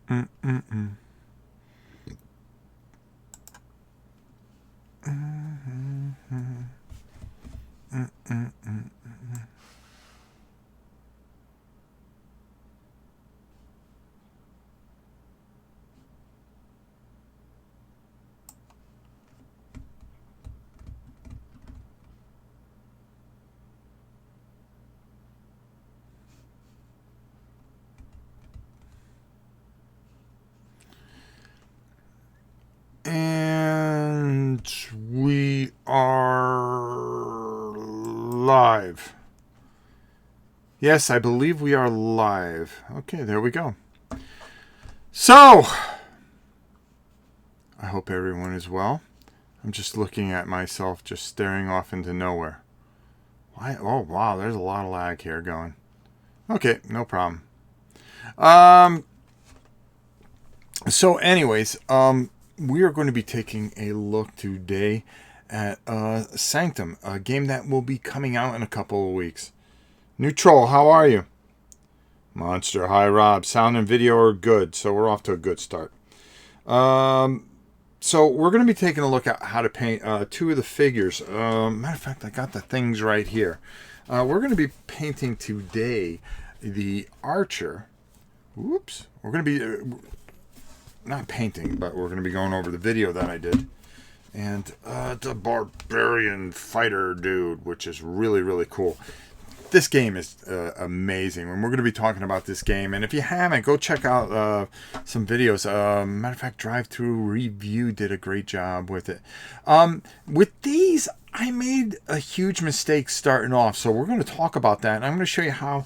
Mm-mm-mm. And we are live. Yes, I believe we are live. Okay, there we go. So, I hope everyone is well. I'm just looking at myself, just staring off into nowhere. Why? Oh, wow, there's a lot of lag here going. Okay, no problem. So anyways, we are going to be taking a look today at Sanctum, a game that will be coming out in a couple of weeks. New Troll, how are you? Monster, hi Rob. Sound and video are good, so we're off to a good start. So we're going to be taking a look at how to paint two of the figures. Matter of fact, I got the things right here. We're going to be painting today the Archer. Whoops. We're going to be... not painting, but we're going to be going over the video that I did. And the Barbarian Fighter dude, which is really, really cool. This game is amazing, and we're going to be talking about this game. And if you haven't, go check out some videos. Matter of fact, Drive Through Review did a great job with it. With these, I made a huge mistake starting off, so we're going to talk about that. And I'm going to show you how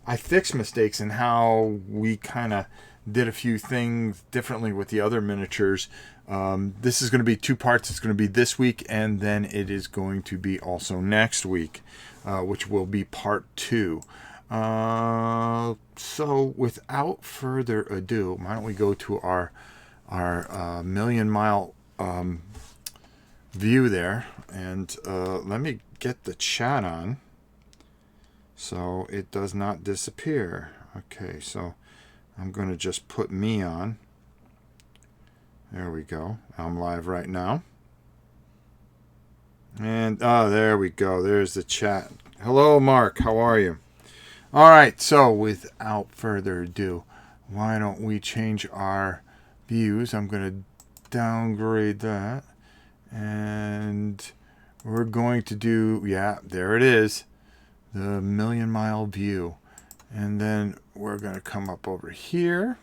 I fix mistakes and how we kind of did a few things differently with the other miniatures. This is going to be two parts. It's going to be this week, and then it is going to be also next week, which will be part 2. So without further ado, why don't we go to our million mile view there, and let me get the chat on so it does not disappear. Okay, so I'm going to just put me on. There we go. I'm live right now. And, there we go. There's the chat. Hello, Mark. How are you? All right. So, without further ado, why don't we change our views? I'm going to downgrade that. And we're going to do, yeah, there it is. The million mile view. And then we're going to come up over here.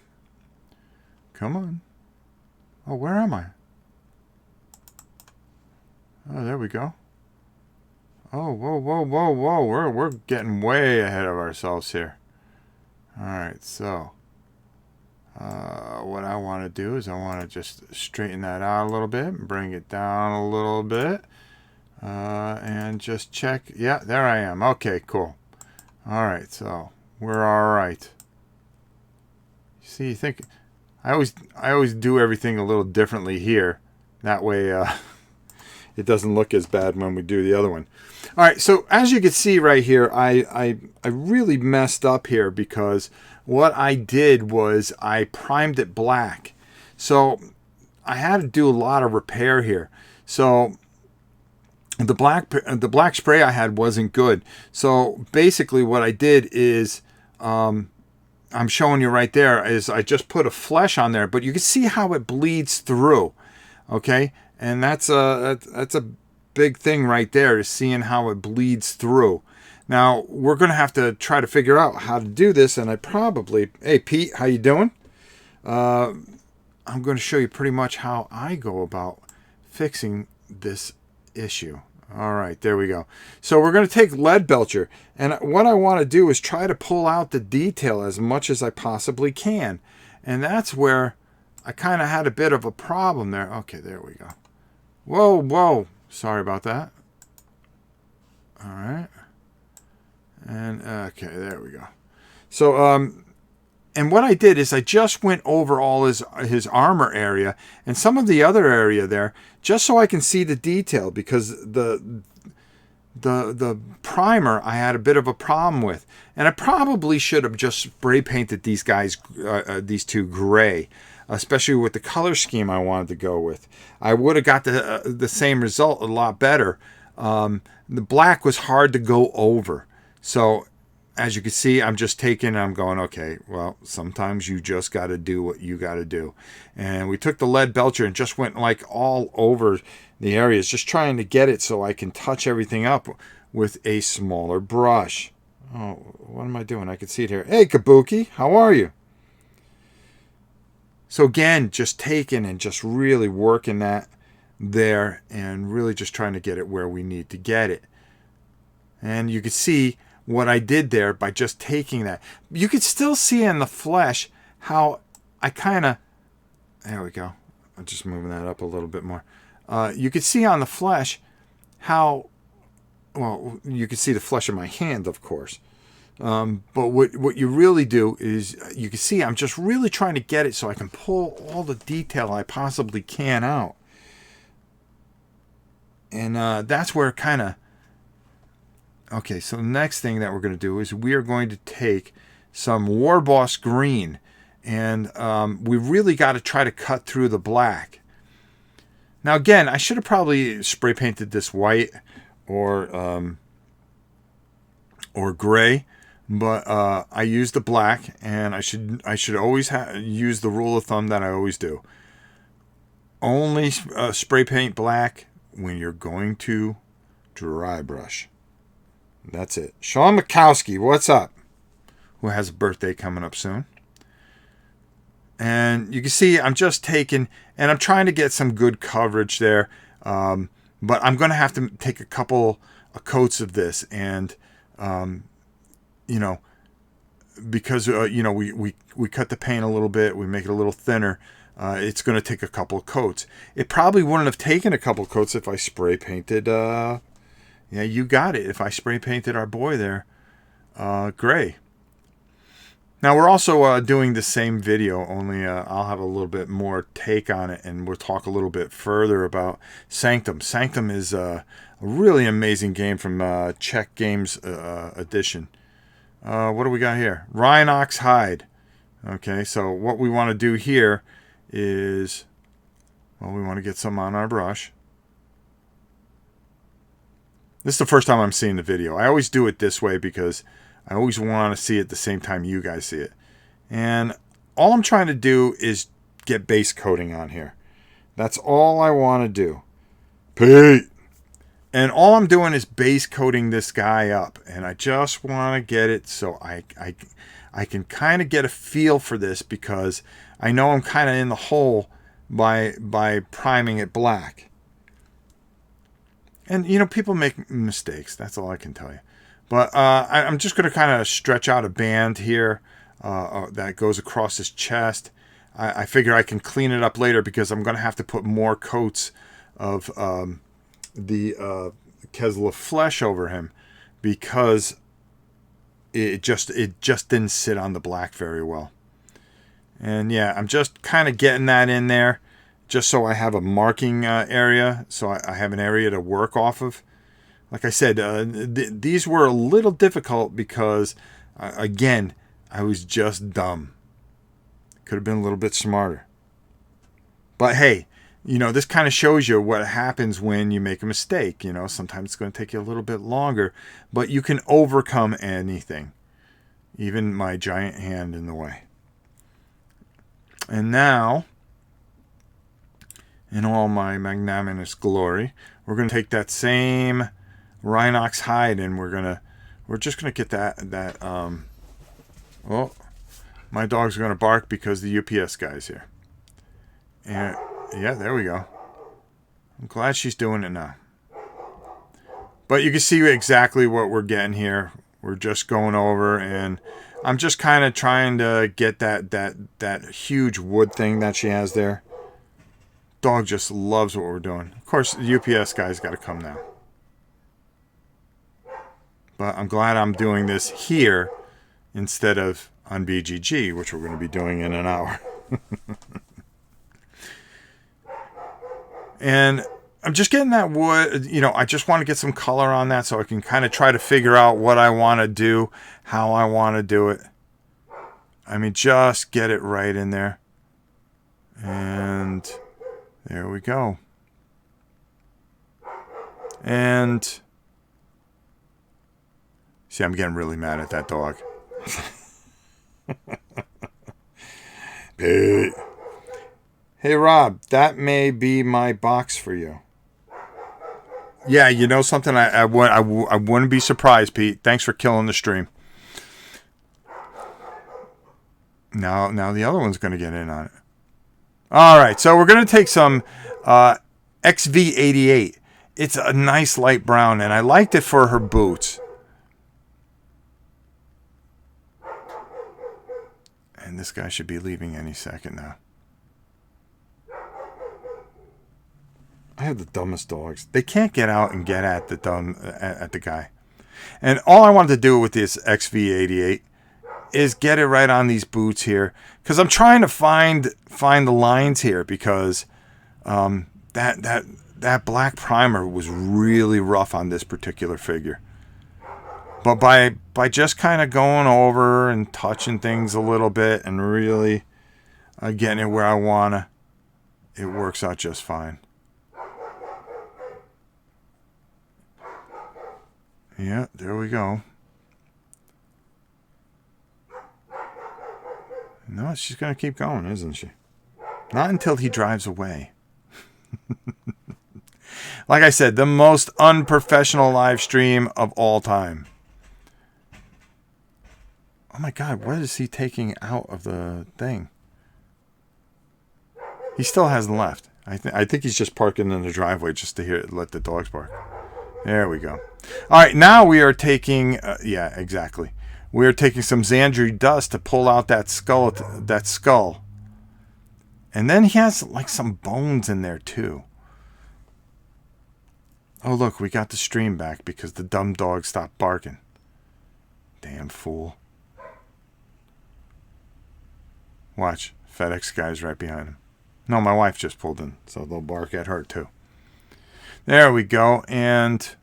Come on. Oh, where am I? Oh, there we go. Oh, whoa, whoa, whoa, whoa. We're getting way ahead of ourselves here. All right, so what I want to do is I want to just straighten that out a little bit and bring it down a little bit. And just check. Yeah, there I am. Okay, cool. All right, so we're all right. See, you think I always do everything a little differently here. That way it doesn't look as bad when we do the other one. All right, so as you can see right here, I really messed up here because what I did was I primed it black. So I had to do a lot of repair here. So the black spray I had wasn't good. So basically what I did is I'm showing you right there is I just put a flesh on there, but you can see how it bleeds through. Okay, and that's a big thing right there, is seeing how it bleeds through. Now we're gonna have to try to figure out how to do this, and hey Pete, how you doing? I'm going to show you pretty much how I go about fixing this issue. All right, there we go. So we're going to take lead belcher, and what I want to do is try to pull out the detail as much as I possibly can. And that's where I kind of had a bit of a problem there. Okay, there we go. Whoa, whoa. Sorry about that. All right. And okay, there we go. So and what I did is I just went over all his armor area and some of the other area there, just so I can see the detail, because the primer I had a bit of a problem with, and I probably should have just spray painted these guys, these two gray, especially with the color scheme I wanted to go with. I would have got the same result a lot better. The black was hard to go over, so as you can see, I'm just taking and I'm going, okay, well, sometimes you just got to do what you got to do. And we took the lead belcher and just went like all over the areas, just trying to get it so I can touch everything up with a smaller brush. Oh, what am I doing? I can see it here. Hey, Kabuki, how are you? So again, just taking and just really working that there and really just trying to get it where we need to get it. And you can see what I did there by just taking that. You could still see in the flesh how I kind of, there we go. I'm just moving that up a little bit more. You could see on the flesh how, well, you can see the flesh of my hand, of course. But what you really do is, you can see I'm just really trying to get it so I can pull all the detail I possibly can out. And that's where kind of, okay, so the next thing that we're going to do is we are going to take some War Boss green, and we really got to try to cut through the black. Now again, I should have probably spray painted this white or gray, but I used the black, and I should always use the rule of thumb that I always do. Only spray paint black when you're going to dry brush. That's it. Sean Mikowski, what's up? Who has a birthday coming up soon. And you can see I'm just taking, and I'm trying to get some good coverage there. But I'm going to have to take a couple of coats of this. And, you know, because, you know, we cut the paint a little bit. We make it a little thinner. It's going to take a couple of coats. It probably wouldn't have taken a couple of coats if I spray painted, yeah, you got it. If I spray painted our boy there, gray. Now we're also doing the same video, only I'll have a little bit more take on it, and we'll talk a little bit further about Sanctum. Sanctum is a really amazing game from Czech Games Edition. What do we got here? Rhinox hide. Okay, so what we want to do here is, well, we want to get some on our brush. This is the first time I'm seeing the video. I always do it this way because I always want to see it at the same time you guys see it. And all I'm trying to do is get base coating on here. That's all I want to do. Pete! And all I'm doing is base coating this guy up. And I just want to get it so I can kind of get a feel for this, because I know I'm kind of in the hole by priming it black. And, you know, people make mistakes. That's all I can tell you. But I'm just going to kind of stretch out a band here that goes across his chest. I figure I can clean it up later, because I'm going to have to put more coats of the Kesla flesh over him, because it just didn't sit on the black very well. And yeah, I'm just kind of getting that in there, just so I have a marking area, so I have an area to work off of. Like I said, these were a little difficult because, again, I was just dumb. Could have been a little bit smarter. But hey, you know, this kind of shows you what happens when you make a mistake. You know, sometimes it's going to take you a little bit longer, but you can overcome anything, even my giant hand in the way. And now, in all my magnanimous glory, we're going to take that same Rhinox hide, and we're just gonna get that oh, my dog's gonna bark because the UPS guy's here. And yeah, there we go. I'm glad she's doing it now. But you can see exactly what we're getting here. We're just going over, and I'm just kind of trying to get that huge wood thing that she has there. Dog just loves what we're doing. Of course, the UPS guy's got to come now. But I'm glad I'm doing this here instead of on BGG, which we're going to be doing in an hour. And I'm just getting that wood, you know, I just want to get some color on that so I can kind of try to figure out what I want to do, how I want to do it. I mean, just get it right in there. And there we go. And see, I'm getting really mad at that dog. Hey, Rob, that may be my box for you. Yeah, you know something? I wouldn't be surprised, Pete. Thanks for killing the stream. Now the other one's going to get in on it. All right, so we're going to take some XV88. It's a nice light brown, and I liked it for her boots. And this guy should be leaving any second now. I have the dumbest dogs. They can't get out and get at the guy. And all I wanted to do with this XV88 is get it right on these boots here, because I'm trying to find the lines here, because that black primer was really rough on this particular figure. But by just kind of going over and touching things a little bit and really getting it where I wanna, it works out just fine. Yeah, there we go. No, she's going to keep going, isn't she? Not until he drives away. Like I said, the most unprofessional live stream of all time. Oh my God, what is he taking out of the thing? He still hasn't left. I think he's just parking in the driveway just to let the dogs bark. There we go. All right, now we are taking, yeah, exactly. We are taking some Xandri dust to pull out that skull. And then he has like some bones in there too. Oh, look, we got the stream back because the dumb dog stopped barking. Damn fool. Watch, FedEx guy's right behind him. No, my wife just pulled in, so they'll bark at her too. There we go, and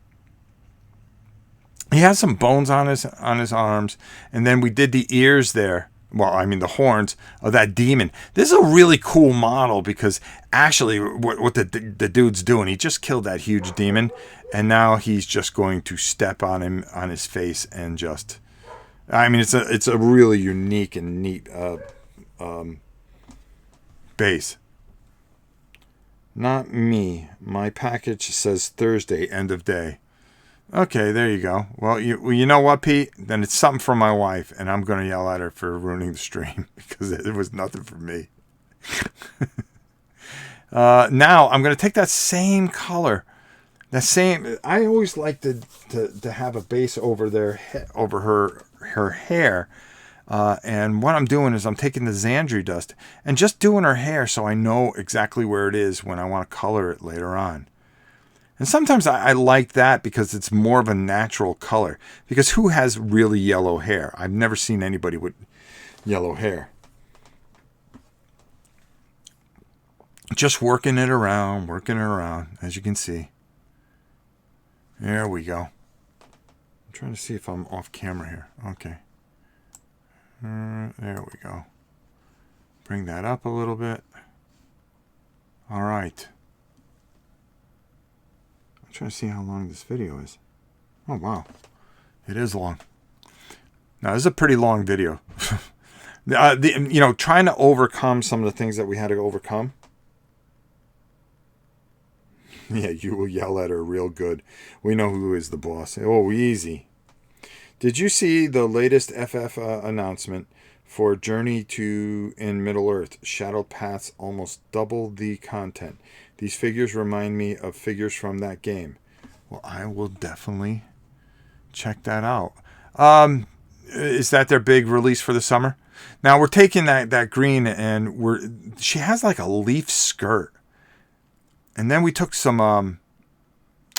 he has some bones on his arms, and then we did the ears there. Well, I mean the horns of that demon. This is a really cool model because actually what the dude's doing, he just killed that huge demon, and now he's just going to step on him on his face and just. I mean, it's a really unique and neat base. Not me. My package says Thursday, end of day. Okay, there you go. Well, you know what, Pete? Then it's something for my wife, and I'm going to yell at her for ruining the stream because it was nothing for me. Now, I'm going to take that same color. I always like to have a base over her hair. And what I'm doing is I'm taking the Xandri dust and just doing her hair so I know exactly where it is when I want to color it later on. And sometimes I like that because it's more of a natural color. Because who has really yellow hair? I've never seen anybody with yellow hair. Just working it around, as you can see. There we go. I'm trying to see if I'm off camera here. Okay. There we go. Bring that up a little bit. All right. I'm trying to see how long this video is. Oh, wow. It is long. Now, this is a pretty long video. Trying to overcome some of the things that we had to overcome. Yeah, you will yell at her real good. We know who is the boss. Oh, easy. Did you see the latest FF announcement for Journey in Middle-earth? Shadow Paths almost double the content. These figures remind me of figures from that game. Well, I will definitely check that out. Is that their big release for the summer? Now we're taking that green and she has like a leaf skirt. And then we took some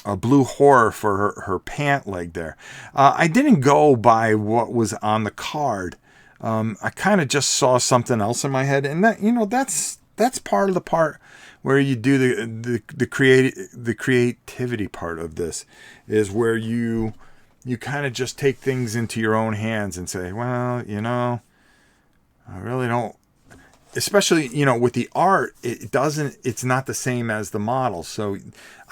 a blue horror for her pant leg there. I didn't go by what was on the card. I kind of just saw something else in my head, and that's that's part of the part where you do the creativity part of this, is where you kind of just take things into your own hands and say, well, I really don't, especially, with the art, it's not the same as the model. So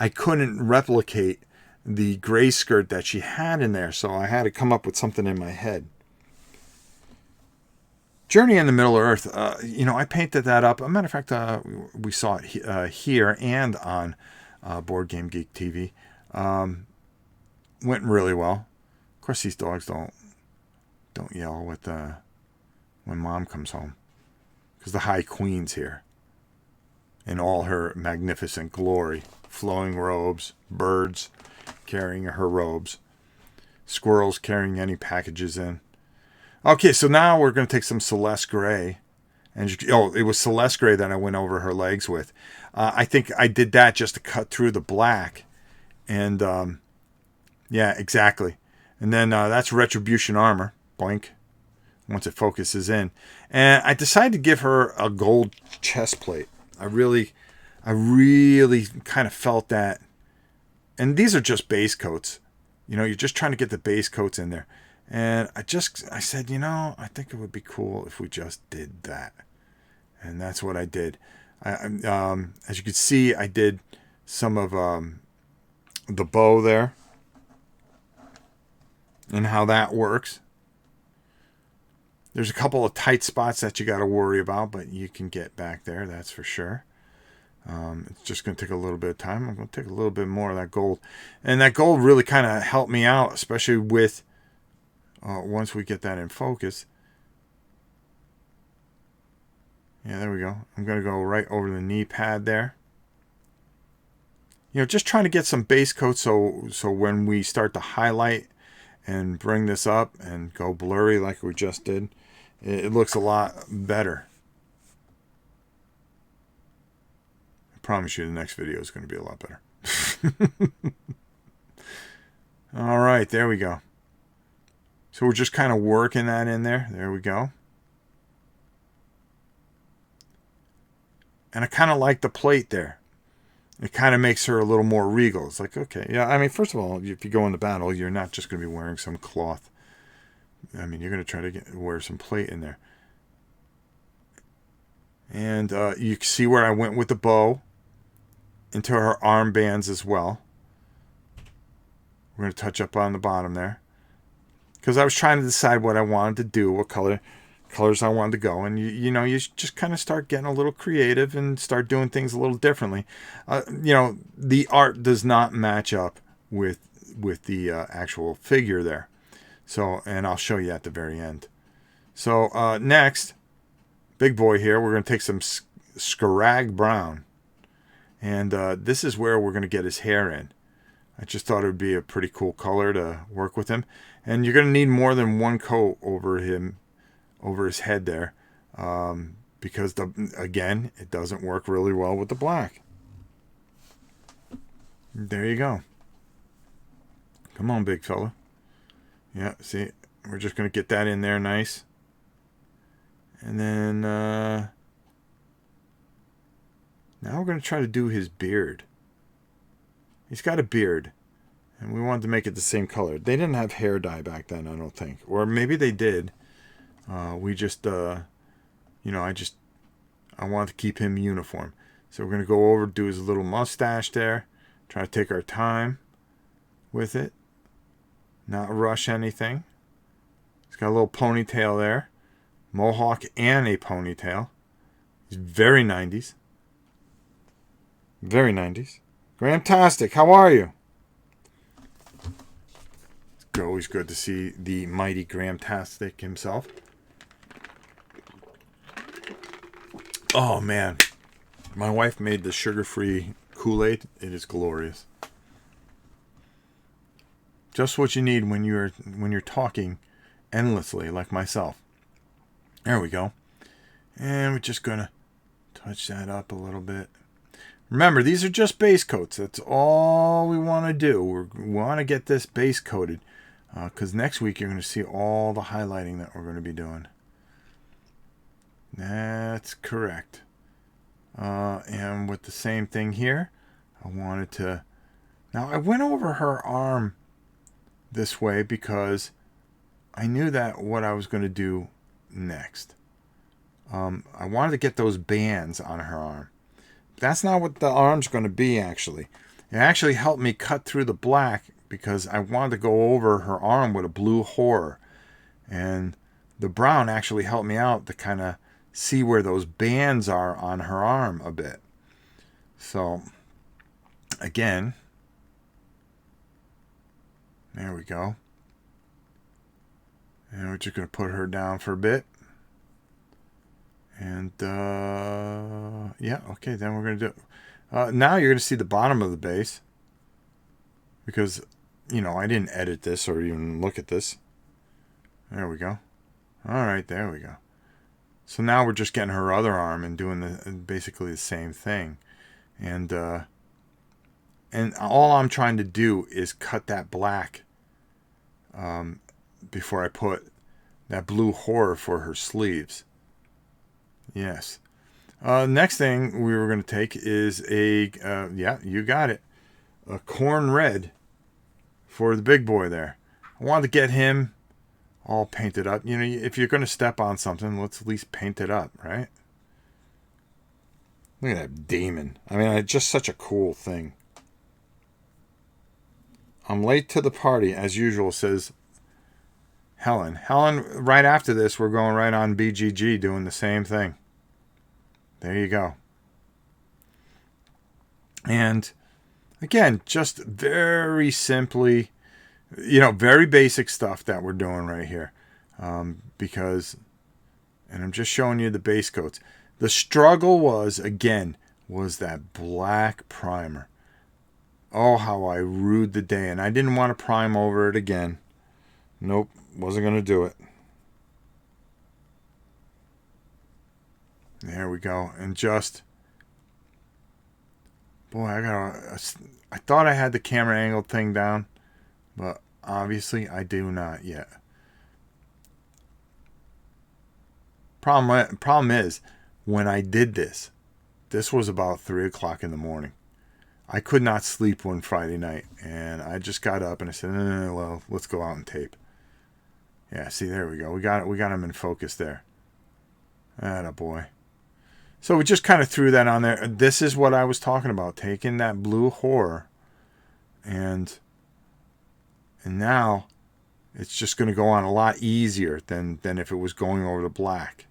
I couldn't replicate the gray skirt that she had in there. So I had to come up with something in my head. Journey in the Middle Earth, I painted that up. As a matter of fact, we saw it here and on Board Game Geek TV. Went really well. Of course, these dogs don't yell when Mom comes home, because the High Queen's here in all her magnificent glory. Flowing robes, birds carrying her robes, squirrels carrying any packages in. Okay, so now we're going to take some Celeste Gray. And it was Celeste Gray that I went over her legs with. I think I did that just to cut through the black. And, yeah, exactly. And then that's Retribution Armor. Boink. Once it focuses in. And I decided to give her a gold chest plate. I really kind of felt that. And these are just base coats. You're just trying to get the base coats in there. And I said, I think it would be cool if we just did that. And that's what I did. As you can see, I did some of the bow there and how that works. There's a couple of tight spots that you got to worry about, but you can get back there, that's for sure. It's just going to take a little bit of time. I'm going to take a little bit more of that gold. And that gold really kind of helped me out, especially with once we get that in focus. Yeah, there we go. I'm going to go right over the knee pad there. Just trying to get some base coat so when we start to highlight and bring this up and go blurry like we just did, it looks a lot better. I promise you the next video is going to be a lot better. All right, there we go. So we're just kind of working that in there. There we go. And I kind of like the plate there. It kind of makes her a little more regal. It's like, okay, yeah, I mean, first of all, if you go into battle, you're not just going to be wearing some cloth. I mean, you're going to try to wear some plate in there. And you can see where I went with the bow into her armbands as well. We're going to touch up on the bottom there, because I was trying to decide what I wanted to do, what colors I wanted to go, and you just kind of start getting a little creative and start doing things a little differently. The art does not match up with the actual figure there. So, and I'll show you at the very end. So next, big boy here, we're going to take some Scarag Brown, and this is where we're going to get his hair in. I just thought it would be a pretty cool color to work with him. And you're going to need more than one coat over his head there, because again, it doesn't work really well with the black. There you go. Come on, big fella. Yeah, see, we're just going to get that in there nice. And then now we're going to try to do his beard. He's got a beard, and we wanted to make it the same color. They didn't have hair dye back then, I don't think. Or maybe they did. We just, I wanted to keep him uniform. So we're going to go over, do his little mustache there. Try to take our time with it. Not rush anything. He's got a little ponytail there. Mohawk and a ponytail. He's very 90s. Very 90s. Gramtastic, how are you? It's always good to see the mighty Gramtastic himself. Oh man, my wife made the sugar-free Kool-Aid. It is glorious. Just what you need when you're talking endlessly like myself. There we go. And we're just gonna touch that up a little bit. Remember, these are just base coats. That's all we want to do. We want to get this base coated, because next week you're going to see all the highlighting that we're going to be doing. That's correct. And with the same thing here, I wanted to... Now, I went over her arm this way because I knew that what I was going to do next. I wanted to get those bands on her arm. That's not what the arm's going to be, actually. It actually helped me cut through the black because I wanted to go over her arm with a blue horror. And the brown actually helped me out to kind of see where those bands are on her arm a bit. So, again, there we go. And we're just going to put her down for a bit. And, yeah, okay, then we're going to do... now you're going to see the bottom of the base. Because, you know, I didn't edit this or even look at this. There we go. All right, there we go. So now we're just getting her other arm and doing basically the same thing. And all I'm trying to do is cut that black before I put that blue horror for her sleeves. Yes. Next thing we were going to take is yeah, you got it, a corn red for the big boy there. I wanted to get him all painted up. You know, if you're going to step on something, let's at least paint it up, right? Look at that demon. I mean, it's just such a cool thing. I'm late to the party, as usual, says Helen. Helen, right after this, we're going right on BGG doing the same thing. There you go. And again, just very simply, you know, very basic stuff that we're doing right here. Because, and I'm just showing you the base coats. The struggle was that black primer. Oh, how I rued the day. And I didn't want to prime over it again. Nope, wasn't going to do it. There we go. And just, boy, I thought I had the camera angle thing down, but obviously I do not yet. Problem is, when I did this was about 3 o'clock in the morning. I could not sleep one Friday night, and I just got up and I said, well, let's go out and tape. Yeah, see, there we go. We got him in focus there. Atta boy. So we just kind of threw that on there. This is what I was talking about, taking that blue horror, and now it's just going to go on a lot easier than if it was going over the black.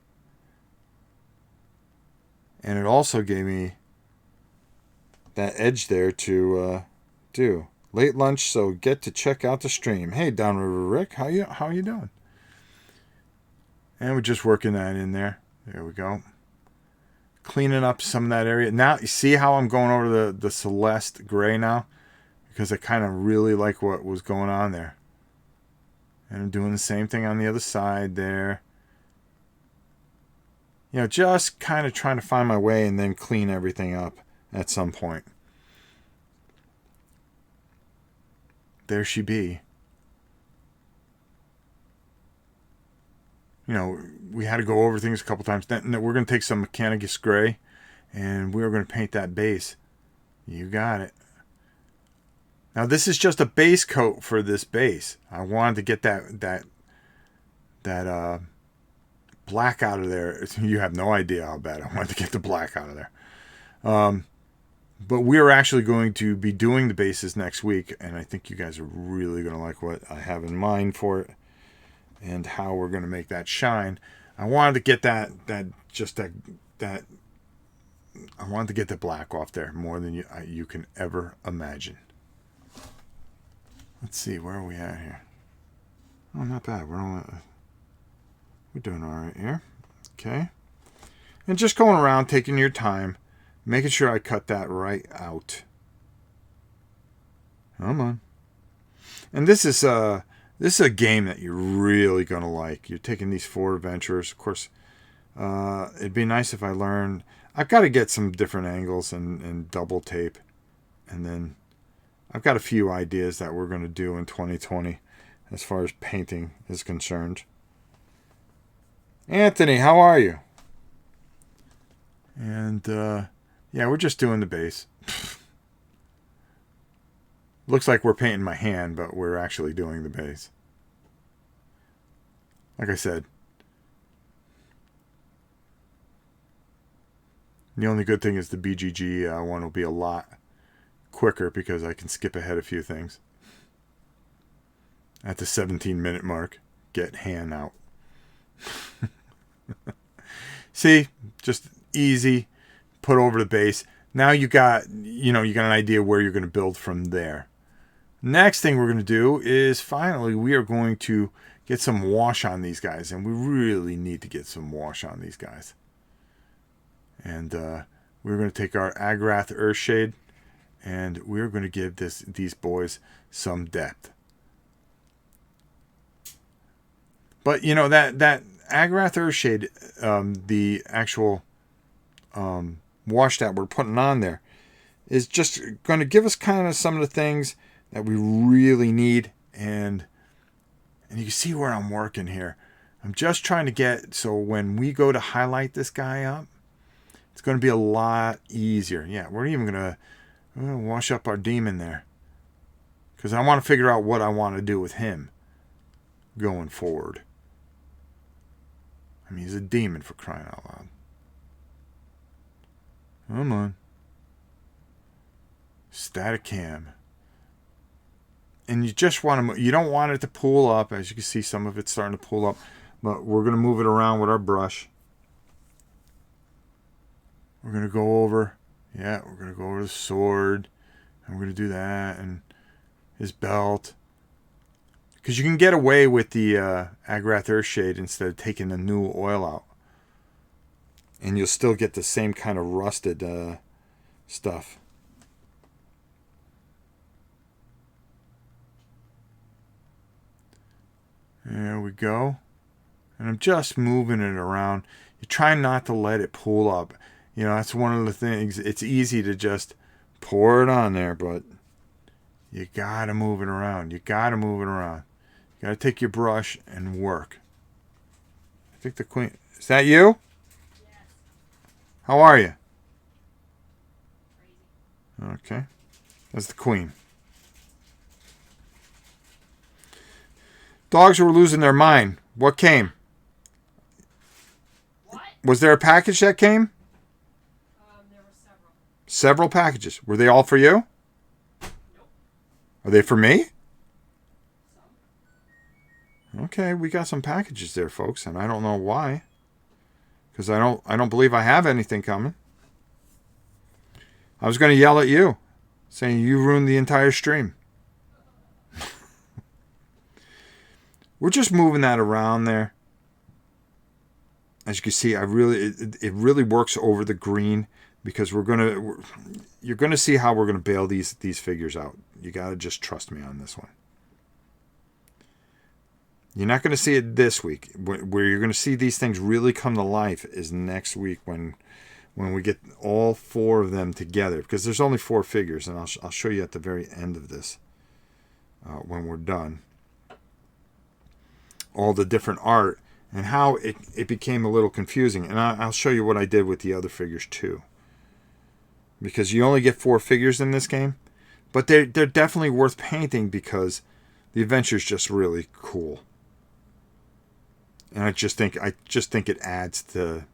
And it also gave me that edge there to do. Late lunch, so get to check out the stream. Hey, Downriver Rick, how you doing? And we're just working that in there. There we go. Cleaning up some of that area. Now, you see how I'm going over the Celeste gray now? Because I kind of really like what was going on there. And I'm doing the same thing on the other side there. You know, just kind of trying to find my way and then clean everything up at some point. There she be. You know, we had to go over things a couple times. Then we're going to take some Mechanicus gray, and we're going to paint that base. You got it. Now, this is just a base coat for this base. I wanted to get that black out of there. You have no idea how bad I wanted to get the black out of there. But we're actually going to be doing the bases next week, and I think you guys are really going to like what I have in mind for it and how we're going to make that shine. I wanted to get that I wanted to get the black off there more than you can ever imagine. Let's see, where are we at here? Oh, not bad. We're doing all right here. Okay. And just going around, taking your time, making sure I cut that right out. Come on. And this is a game that you're really going to like. You're taking these 4 adventurers. Of course, it'd be nice if I learned. I've got to get some different angles and double tape. And then I've got a few ideas that we're going to do in 2020 as far as painting is concerned. Anthony, how are you? And Yeah, we're just doing the base. Looks like we're painting my hand, but we're actually doing the base. Like I said, the only good thing is the BGG one will be a lot quicker because I can skip ahead a few things. At the 17-minute mark, get hand out. See, just easy, put over the base. Now you got an idea where you're going to build from there. Next thing we're going to do is finally we are going to get some wash on these guys, and we really need to get some wash on these guys. And we're going to take our Agrath Earthshade, and we're going to give these boys some depth. But you know that Agrath Earthshade, the actual wash that we're putting on there, is just going to give us kind of some of the things that we really need, and you can see where I'm working here. I'm just trying to get so when we go to highlight this guy up, it's going to be a lot easier. Yeah, we're even going to wash up our demon there because I want to figure out what I want to do with him going forward. I mean, he's a demon for crying out loud. Come on. Static cam. And you just want to, you don't want it to pull up. As you can see, some of it's starting to pull up. But we're going to move it around with our brush. We're going to go over, we're going to go over the sword. And we're going to do that. And his belt. Because you can get away with the Agrath Earthshade instead of taking the new oil out. And you'll still get the same kind of rusted stuff. There we go. And I'm just moving it around. You try not to let it pull up. You know, that's one of the things. It's easy to just pour it on there, but you got to move it around. You got to move it around. You got to take your brush and work. I think the queen... Is that you? Yes. How are you? Crazy. Okay. That's the queen. Dogs were losing their mind. What came? What? Was there a package that came? There were several. Several packages. Were they all for you? Nope. Are they for me? Some. Okay, we got some packages there, folks, and I don't know why. Because I don't believe I have anything coming. I was going to yell at you, saying you ruined the entire stream. We're just moving that around there. As you can see, it really works over the green because you're gonna see how we're gonna bail these figures out. You gotta just trust me on this one. You're not gonna see it this week. Where you're gonna see these things really come to life is next week when we get all 4 of them together. Because there's only 4 figures, and I'll show you at the very end of this when we're done. All the different art and how it became a little confusing. And I'll show you what I did with the other figures too. Because you only get 4 figures in this game. But they're definitely worth painting because the adventure is just really cool. And I just think it adds to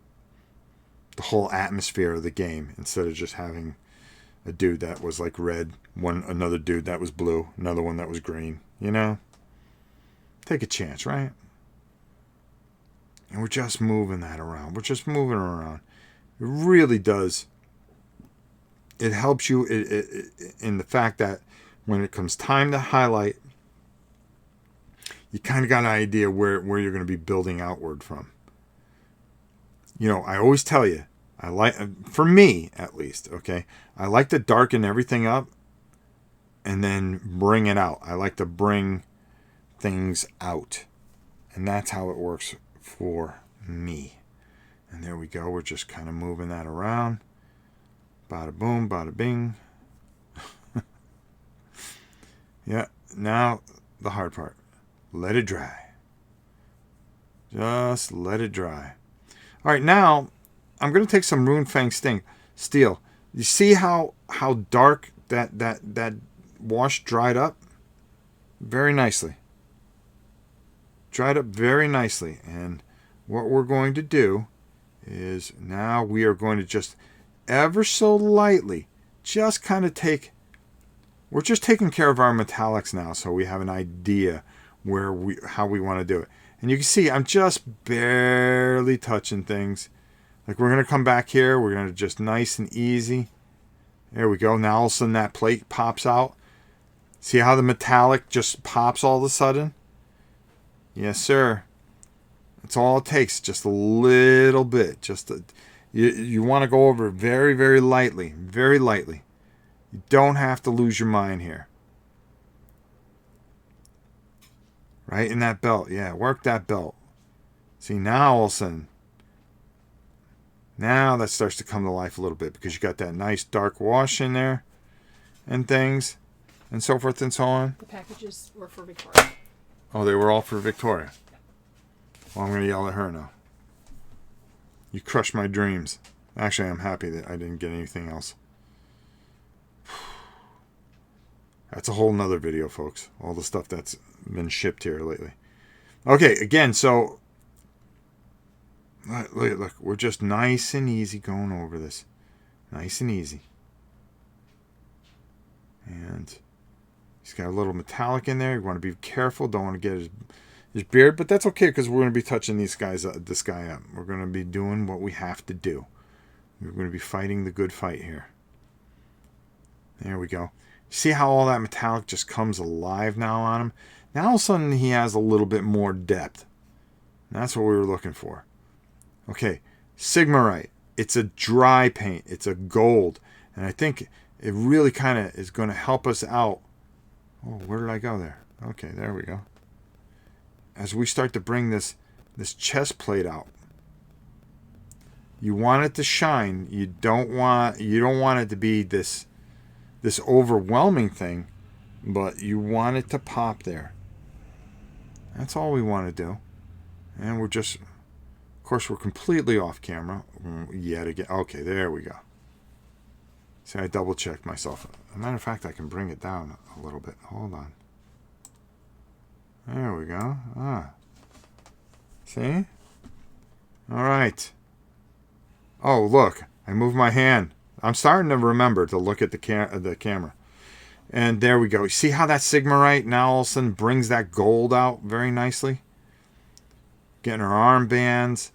the whole atmosphere of the game instead of just having a dude that was like red, another dude that was blue, another one that was green, you know? Take a chance, right? And we're just moving that around. We're just moving it around. It really does. It helps you in the fact that when it comes time to highlight, you kind of got an idea where you're going to be building outward from. You know, I always tell you, for me at least, okay, I like to darken everything up and then bring it out. I like to bring things out, and that's how it works for me. And there we go. We're just kind of moving that around. Bada boom, bada bing. Yeah, now the hard part. Let it dry. Just let it dry. All right, now I'm going to take some Runefang Steel. You see how dark that wash dried up? Very nicely. Dried up very nicely. And what we're going to do is now we are going to just ever so lightly just kind of we're just taking care of our metallics now, so we have an idea how we want to do it. And you can see I'm just barely touching things. Like we're going to come back here. We're going to just nice and easy. There we go. Now all of a sudden that plate pops out. See how the metallic just pops all of a sudden? Yes, sir. That's all it takes. Just a little bit. You want to go over it very, very lightly. Very lightly. You don't have to lose your mind here. Right in that belt. Yeah, work that belt. See, now all of a sudden, now that starts to come to life a little bit because you got that nice dark wash in there and things and so forth and so on. The packages were for Victoria. Oh, they were all for Victoria. Well, I'm going to yell at her now. You crushed my dreams. Actually, I'm happy that I didn't get anything else. That's a whole nother video, folks. All the stuff that's been shipped here lately. Okay, again, so look, we're just nice and easy going over this. Nice and easy. And he's got a little metallic in there. You want to be careful. Don't want to get his beard, but that's okay because we're going to be touching this guy up. We're going to be doing what we have to do. We're going to be fighting the good fight here. There we go. See how all that metallic just comes alive now on him? Now all of a sudden he has a little bit more depth. And that's what we were looking for. Okay, Sigmarite. It's a dry paint. It's a gold. And I think it really kind of is going to help us out. Oh, where did I go there? Okay, there we go. As we start to bring this chest plate out. You want it to shine. You don't want it to be this overwhelming thing, but you want it to pop there. That's all we want to do. And we're just, of course, we're completely off camera yet again. Okay, there we go. See, I double checked myself. As a matter of fact, I can bring it down a little bit. Hold on. There we go. See? All right. Oh, look. I moved my hand. I'm starting to remember to look at the camera. And there we go. See how that Sigmarite now all of a sudden brings that gold out very nicely? Getting our armbands.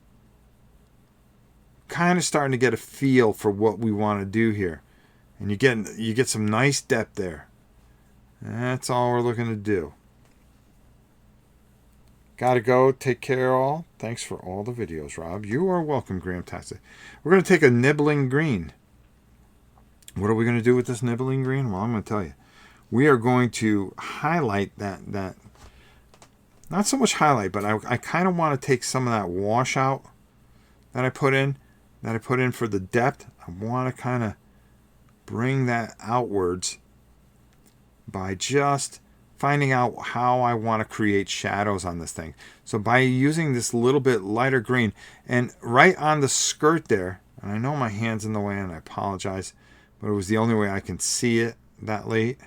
Kind of starting to get a feel for what we want to do here. And you get some nice depth there. That's all we're looking to do. Gotta go. Take care, all. Thanks for all the videos, Rob. You are welcome, Grahamtastic. We're going to take a nibbling green. What are we going to do with this nibbling green? Well, I'm going to tell you. We are going to highlight that not so much highlight, but I kind of want to take some of that wash out that I put in for the depth. I want to kind of bring that outwards by just finding out how I want to create shadows on this thing. So by using this little bit lighter green, and right on the skirt there, and I know my hand's in the way and I apologize, but it was the only way I can see it that late.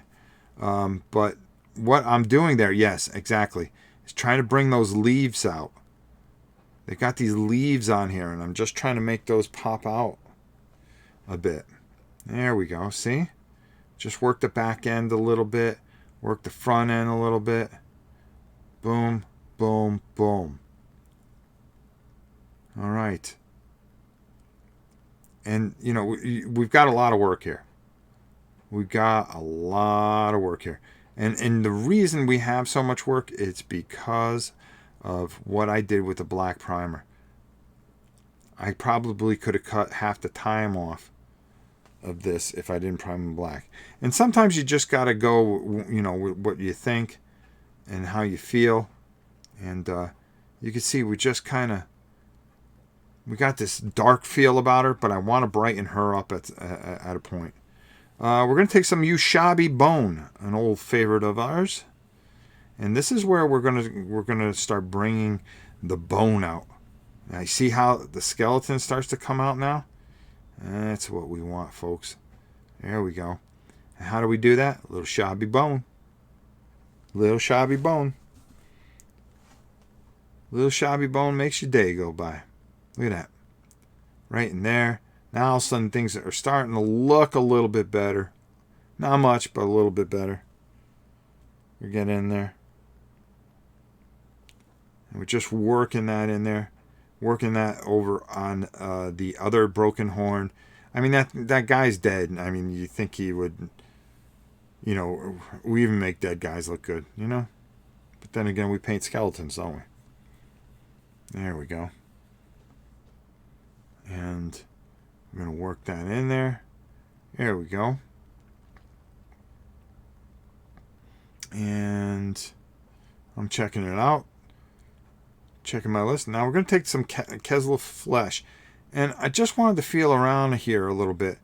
But what I'm doing there, yes, exactly, is trying to bring those leaves out. They got these leaves on here, and I'm just trying to make those pop out a bit. There we go, see? Just work the back end a little bit, work the front end a little bit. Boom, boom, boom. All right. And, you know, we've got a lot of work here. We've got a lot of work here. And the reason we have so much work, it's because of what I did with the black primer. I probably could have cut half the time off of this if I didn't prime in black. And sometimes you just got to go, you know, with what you think and how you feel. And you can see we just kind of, we got this dark feel about her, but I want to brighten her up at a point. We're going to take some Ushabi Bone, an old favorite of ours. And this is where we're going to start bringing the bone out. Now you see how the skeleton starts to come out now? That's what we want, folks. There we go. And how do we do that? A little shabby bone. Little shabby bone. Little shabby bone makes your day go by. Look at that. Right in there. Now all of a sudden things are starting to look a little bit better. Not much, but a little bit better. We get in there. And we're just working that in there. Working that over on the other broken horn. I mean, that guy's dead. I mean, you think he would, you know, we even make dead guys look good, you know? But then again, we paint skeletons, don't we? There we go. And I'm going to work that in there. There we go. And I'm checking it out. Checking my list. Now we're going to take some Kesla flesh. And I just wanted to feel around here a little bit.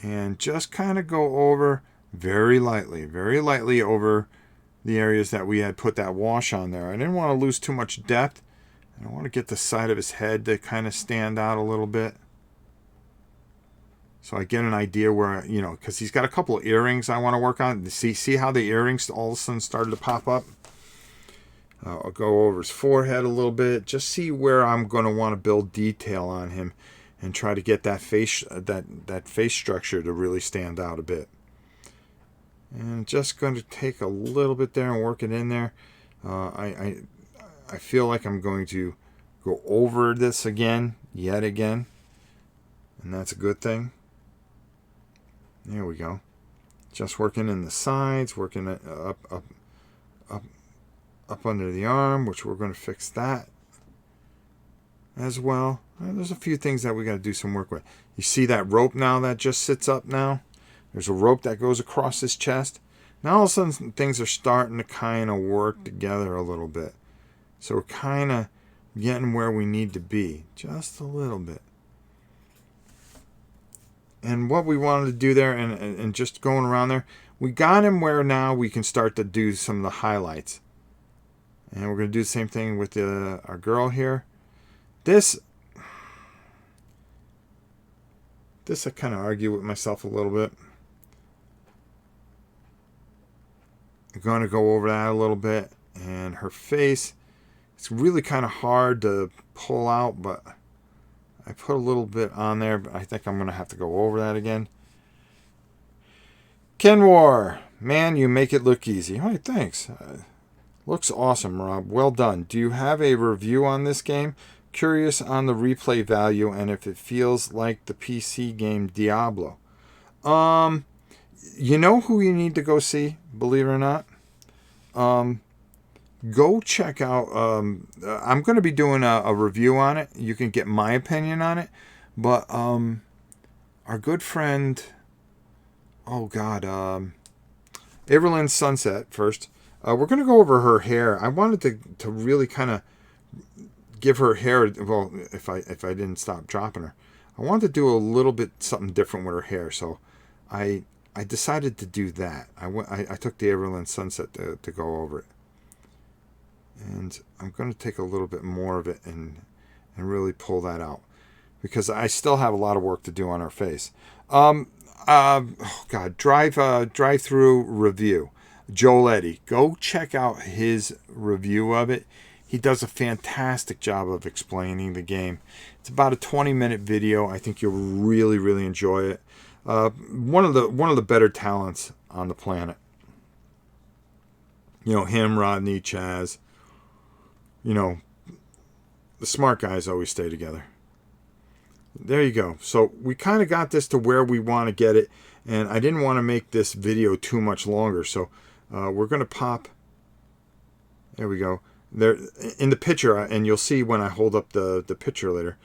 And just kind of go over very lightly over the areas that we had put that wash on there. I didn't want to lose too much depth. I want to get the side of his head to kind of stand out a little bit. So I get an idea where, you know, because he's got a couple of earrings I want to work on. See how the earrings all of a sudden started to pop up? I'll go over his forehead a little bit. Just see where I'm going to want to build detail on him and try to get that face that face structure to really stand out a bit. And just going to take a little bit there and work it in there. I feel like I'm going to go over this yet again. And that's a good thing. There we go. Just working in the sides, working it up under the arm, which we're going to fix that as well. There's a few things that we got to do some work with. You see that rope now that just sits up now? There's a rope that goes across his chest. Now all of a sudden things are starting to kind of work together a little bit. So we're kind of getting where we need to be. Just a little bit. And what we wanted to do there, and just going around there, we got him where now we can start to do some of the highlights. And we're going to do the same thing with our girl here. This I kind of argue with myself a little bit. I'm going to go over that a little bit. And her face, it's really kind of hard to pull out, but I put a little bit on there, but I think I'm going to have to go over that again. Kenwar, man, you make it look easy. All right, thanks. Looks awesome, Rob. Well done. Do you have a review on this game? Curious on the replay value and if it feels like the PC game Diablo. You know who you need to go see, believe it or not? Go check out, I'm going to be doing a review on it. You can get my opinion on it. But our good friend, Everlyn Sunset first. We're going to go over her hair. I wanted to really kind of give her hair, well, if I didn't stop dropping her. I wanted to do a little bit something different with her hair. So I decided to do that. I took the Everlyn Sunset to go over it. And I'm going to take a little bit more of it and really pull that out. Because I still have a lot of work to do on her face. Drive-through review. Joel Eddy. Go check out his review of it. He does a fantastic job of explaining the game. It's about a 20-minute video. I think you'll really, really enjoy it. One of the better talents on the planet. You know, him, Rodney, Chaz. You know, the smart guys always stay together. There you go. So we kind of got this to where we want to get it. And I didn't want to make this video too much longer. So we're going to pop. There we go. There in the picture. And you'll see when I hold up the picture later.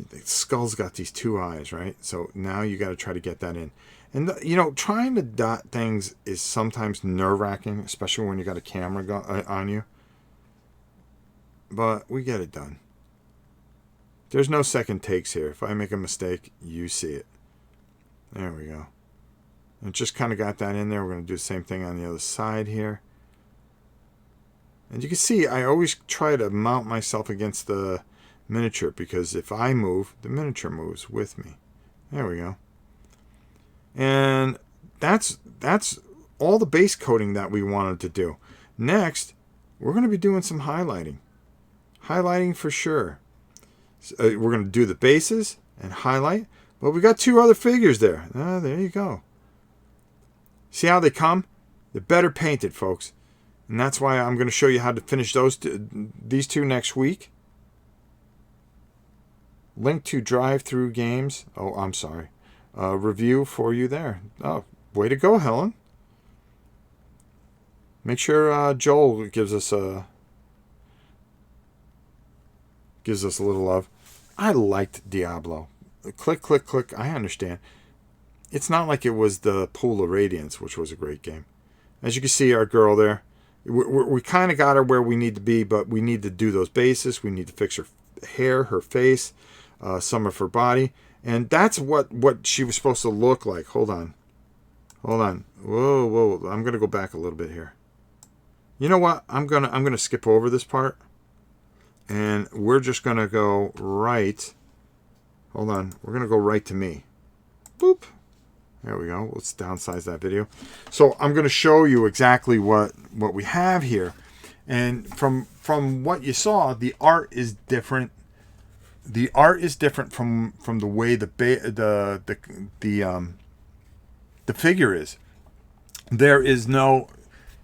The skull's got these two eyes, right? So now you got to try to get that in. And, you know, trying to dot things is sometimes nerve-wracking. Especially when you got a camera on you. But we get it done. There's no second takes here. If I make a mistake, you see it. There we go. And just kind of got that in there. We're going to do the same thing on the other side here. And you can see I always try to mount myself against the miniature. Because if I move, the miniature moves with me. There we go. And that's all the base coating that we wanted to do. Next, we're going to be doing some highlighting. Highlighting for sure. So, we're going to do the bases and highlight. Well, we got two other figures there. There you go. See how they come? They're better painted, folks. And that's why I'm going to show you how to finish these two next week. Link to Drive-Through Games. Oh, I'm sorry. Review for you there. Oh, way to go, Helen. Make sure Joel gives us a little love. I liked Diablo. Click, click, click. I understand. It's not like it was the Pool of Radiance, which was a great game. As you can see, our girl there, we kind of got her where we need to be, but we need to do those bases. We need to fix her hair, her face, some of her body. And that's what she was supposed to look like. Hold on. Whoa. I'm going to go back a little bit here. You know what? I'm gonna skip over this part. And we're just going to go right. Hold on. We're going to go right to me. Boop. There we go. Let's downsize that video. So I'm going to show you exactly what we have here. And from what you saw, the art is different. The art is different from the way the figure is. There is no.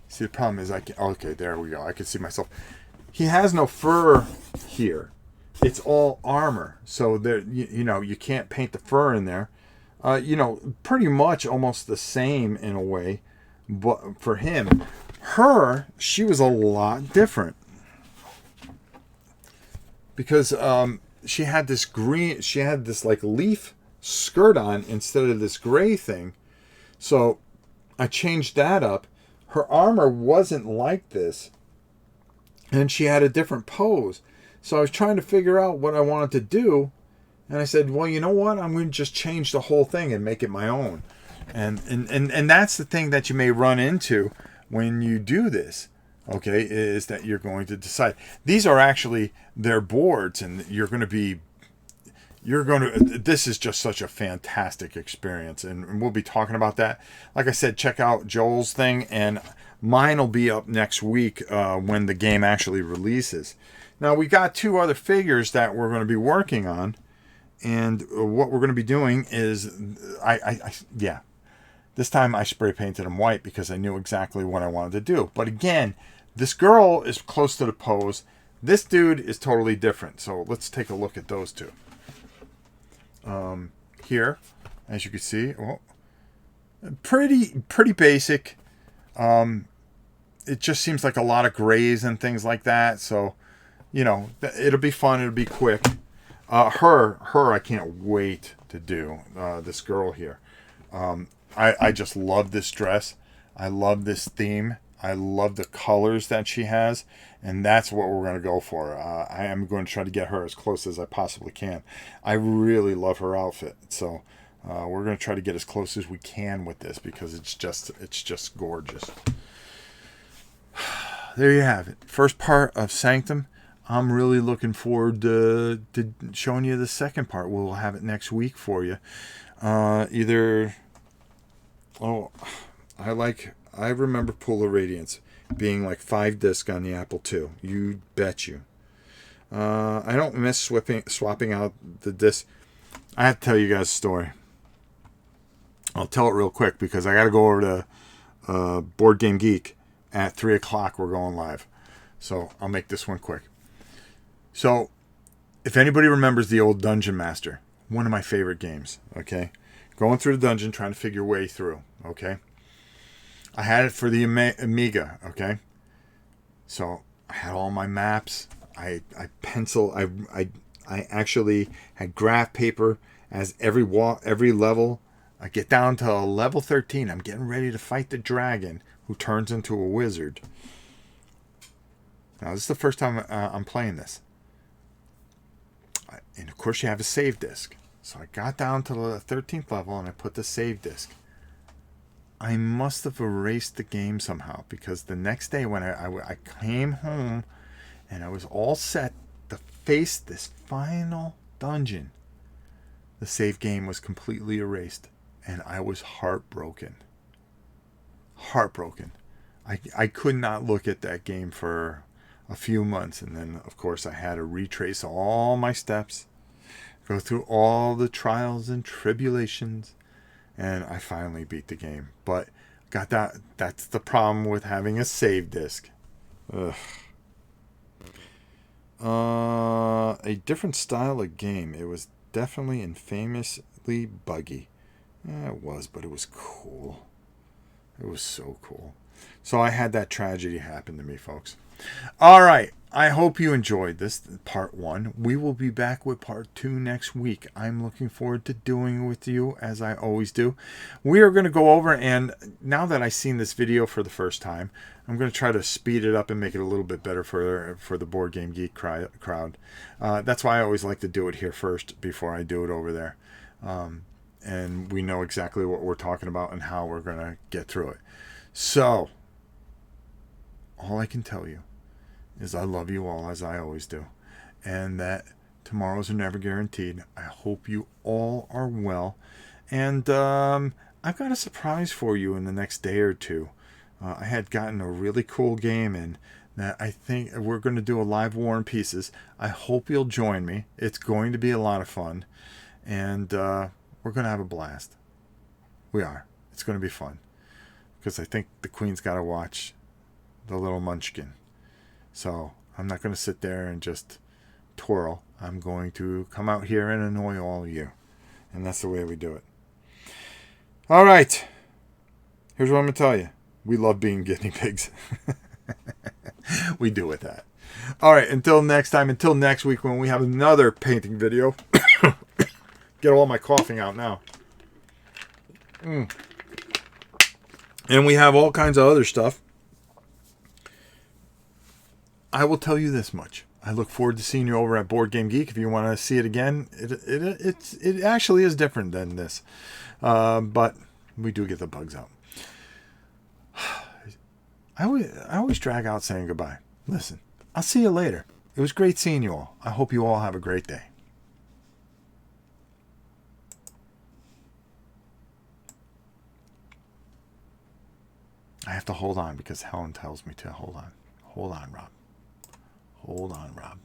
See, the problem is okay, there we go. I can see myself. He has no fur here. It's all armor. So there, you know, you can't paint the fur in there. You know, pretty much almost the same in a way, but for him, she was a lot different because she had this like leaf skirt on instead of this gray thing. So I changed that up. Her armor wasn't like this, and she had a different pose. So I was trying to figure out what I wanted to do. And I said, well, you know what? I'm going to just change the whole thing and make it my own. And that's the thing that you may run into when you do this, okay, is that you're going to decide. These are actually their boards, and this is just such a fantastic experience. And we'll be talking about that. Like I said, check out Joel's thing, and mine will be up next week when the game actually releases. Now, we got two other figures that we're going to be working on. And what we're going to be doing is, this time I spray painted them white because I knew exactly what I wanted to do. But again, this girl is close to the pose. This dude is totally different. So let's take a look at those two. Here, as you can see, pretty basic. It just seems like a lot of grays and things like that. So, you know, it'll be fun. It'll be quick. Her I can't wait to do, this girl here. I just love this dress. I love this theme. I love the colors that she has, and that's what we're going to go for. I am going to try to get her as close as I possibly can. I really love her outfit, so we're going to try to get as close as we can with this because it's just gorgeous. There you have it. First part of Sanctum. I'm really looking forward to showing you the second part. We'll have it next week for you. I remember Pool of Radiance being like 5 disc on the Apple II. You bet you. I don't miss swapping out the disc. I have to tell you guys a story. I'll tell it real quick because I got to go over to Board Game Geek at 3 o'clock. We're going live. So I'll make this one quick. So, if anybody remembers the old Dungeon Master, one of my favorite games, okay? Going through the dungeon, trying to figure your way through, okay? I had it for the Amiga, okay? So, I had all my maps. I actually had graph paper as every level. I get down to level 13. I'm getting ready to fight the dragon who turns into a wizard. Now, this is the first time I'm playing this. And of course you have a save disc. So I got down to the 13th level and I put the save disc. I must have erased the game somehow because the next day when I came home and I was all set to face this final dungeon, the save game was completely erased, and I was heartbroken. Heartbroken. I could not look at that game for a few months, and then of course I had to retrace all my steps, go through all the trials and tribulations, and I finally beat the game. But that's the problem with having a save disc. Ugh. A different style of game. It was definitely and famously buggy. It was, but it was cool. It was so cool. So I had that tragedy happen to me, folks. All right. I hope you enjoyed this part 1. We will be back with part 2 next week. I'm looking forward to doing it with you, as I always do. We are going to go over, and now that I've seen this video for the first time, I'm going to try to speed it up and make it a little bit better for the Board Game Geek crowd. That's why I always like to do it here first before I do it over there. And we know exactly what we're talking about and how we're going to get through it. So, all I can tell you is I love you all, as I always do, and that tomorrows are never guaranteed. I hope you all are well, and I've got a surprise for you in the next day or two. I had gotten a really cool game in that I think we're going to do a live War and Pieces. I hope you'll join me. It's going to be a lot of fun, and we're going to have a blast. We are. It's going to be fun, because I think the Queen's got to watch the little munchkin. So I'm not going to sit there and just twirl. I'm going to come out here and annoy all of you. And that's the way we do it. All right. Here's what I'm going to tell you. We love being guinea pigs. We do with that. All right. Until next time. Until next week when we have another painting video. Get all my coughing out now. And we have all kinds of other stuff. I will tell you this much. I look forward to seeing you over at Board Game Geek. If you want to see it again, it actually is different than this. But we do get the bugs out. I always drag out saying goodbye. Listen, I'll see you later. It was great seeing you all. I hope you all have a great day. I have to hold on because Helen tells me to hold on. Hold on, Rob. Hold on, Rob.